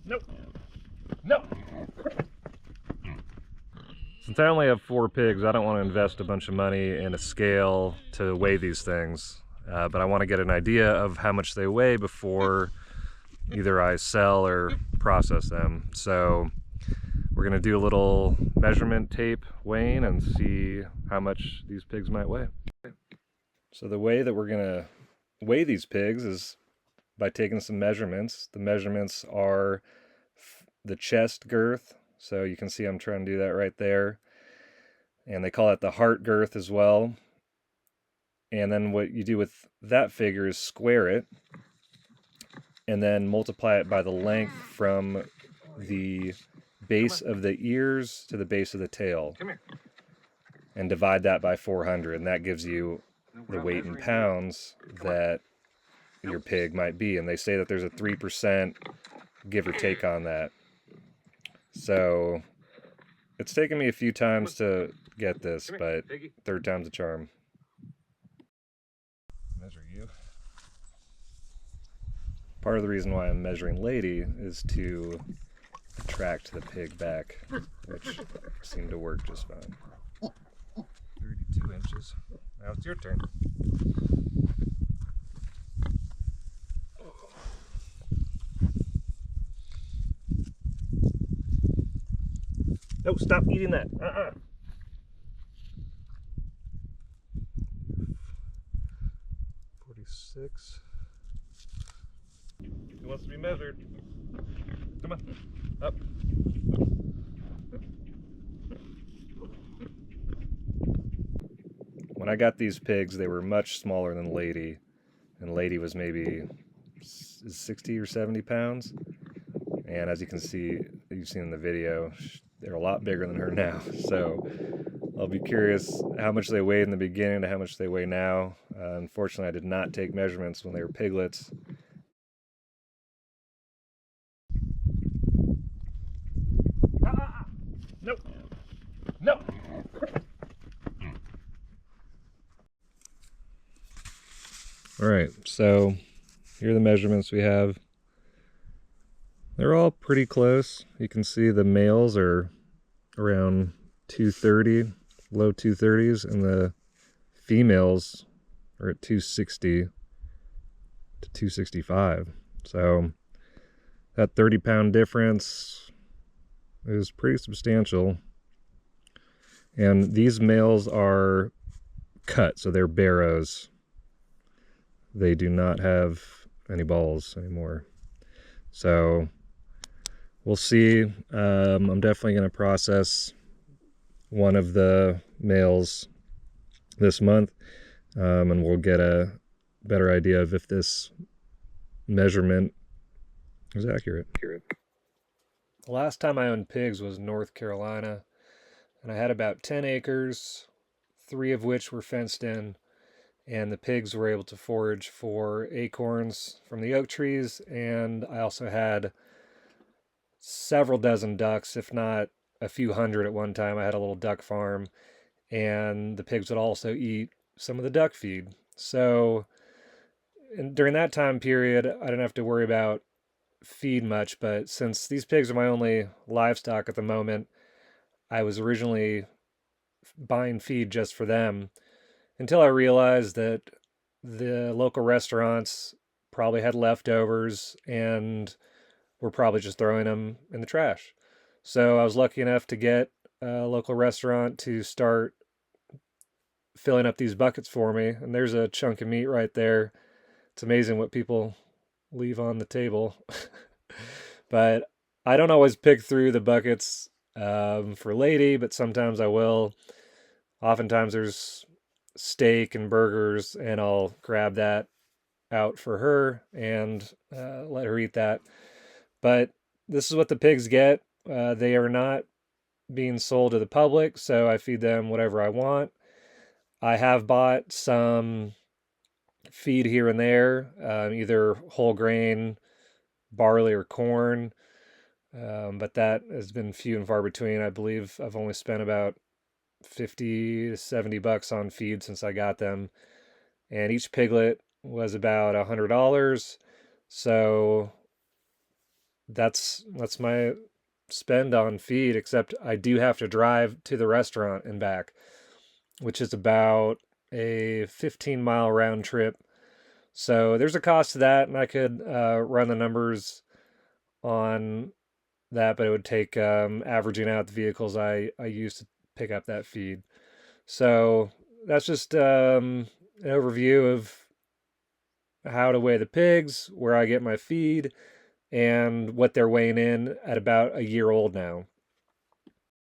Nope. No. Since I only have 4 pigs, I don't want to invest a bunch of money in a scale to weigh these things. But I want to get an idea of how much they weigh before either I sell or process them. So we're going to do a little measurement tape weighing and see how much these pigs might weigh. So the way that we're going to weigh these pigs is by taking some measurements. The measurements are the chest girth. So you can see I'm trying to do that right there. And they call it the heart girth as well. And then what you do with that figure is square it and then multiply it by the length from the base of the ears to the base of the tail. And divide that by 400, and that gives you the weight in pounds that your pig might be. And they say that there's a 3% give or take on that. So it's taken me a few times to get this, but third time's a charm. Measure you. Part of the reason why I'm measuring Lady is to attract the pig back, which seemed to work just fine. 32 inches. Now it's your turn. No, stop eating that. 46. He wants to be measured. Come on, up. When I got these pigs, they were much smaller than Lady, and Lady was maybe 60 or 70 pounds. And as you can see, you've seen in the video, they're a lot bigger than her now. So I'll be curious how much they weighed in the beginning to how much they weigh now. Unfortunately, I did not take measurements when they were piglets. Nope. No. All right, so here are the measurements we have. They're all pretty close. You can see the males are around 230, low 230s, and the females are at 260 to 265. So that 30-pound difference is pretty substantial. And these males are cut, so they're barrows. They do not have any balls anymore. So we'll see. I'm definitely going to process one of the males this month, and we'll get a better idea of if this measurement is accurate. The last time I owned pigs was North Carolina, and I had about 10 acres, 3 of which were fenced in, and the pigs were able to forage for acorns from the oak trees, and I also had several dozen ducks, if not a few hundred at one time. I had a little duck farm, and the pigs would also eat some of the duck feed. So during that time period, I didn't have to worry about feed much, but since these pigs are my only livestock at the moment, I was originally buying feed just for them until I realized that the local restaurants probably had leftovers and were probably just throwing them in the trash. So I was lucky enough to get a local restaurant to start filling up these buckets for me. And there's a chunk of meat right there. It's amazing what people leave on the table. But I don't always pick through the buckets for Lady, but sometimes I will. Oftentimes there's steak and burgers, and I'll grab that out for her and let her eat that. But this is what the pigs get. They are not being sold to the public, so I feed them whatever I want. I have bought some feed here and there, either whole grain, barley, or corn, but that has been few and far between. I believe I've only spent about 50 to 70 bucks on feed since I got them, and each piglet was about $100. So that's my spend on feed, except I do have to drive to the restaurant and back, which is about a 15-mile round trip. So there's a cost to that, and I could run the numbers on that, but it would take averaging out the vehicles I use to pick up that feed. So that's just an overview of how to weigh the pigs, where I get my feed, and what they're weighing in at about a year old now.